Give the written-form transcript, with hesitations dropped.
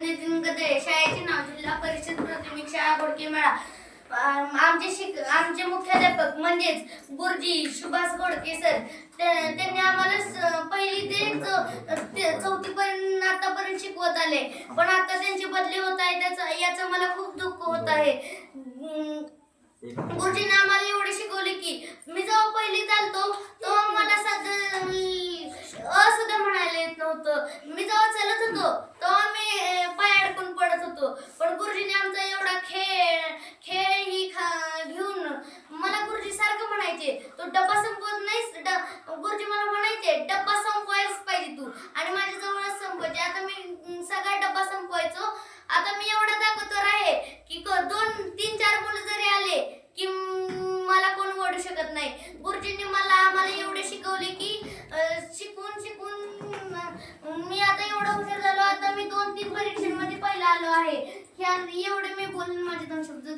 नितीन गदळे, शाळेचे नाव जिल्हा परिषद प्राथमिक शाळा घोडकेमाळा. आमचे मुख्याध्यापक म्हणजेच गुरुजी सुभाष घोडके सर, त्यांनी आम्हाला पहिली ते चौथी पर्यंत आतापर्यंत शिकवत आले, पण आता त्यांची बदली होत आहे याचं मला खूप दुःख होत आहे. गुरुजींनी आम्हाला एवढे शिकवले की मी जेव्हा पहिलीत आलतो तेव्हा मला सुद्धा म्हणायला येत नव्हतं. मी जेव्हा चलत होतो तेव्हा मी पाय अडकून पडत होतो, पण गुरुजींनी आमचा एवढा खेळ ही घेऊन मला गुरुजी सारखं म्हणायचे, तो डब्बा संपवत नाहीस. गुरुजी मला म्हणायचे डब्बा संपवायलाच पाहिजे तू, आणि माझ्या जवळच संपवायचे. आता मी सगळा डब्बा संपवायचो. आता मी एवढा ताकदवर आहे की 2-3-4 मुलं जरी आले की मला कोण ओढू शकत नाही. गुरुजींनी आम्हाला एवढे शिकवले की शिकून मी आता एवढा हुशार झालो. आता मी 2-3 परीक्षांमध्ये पहिला आलो आहे. एवढे मी बोलून माझे 2 शब्द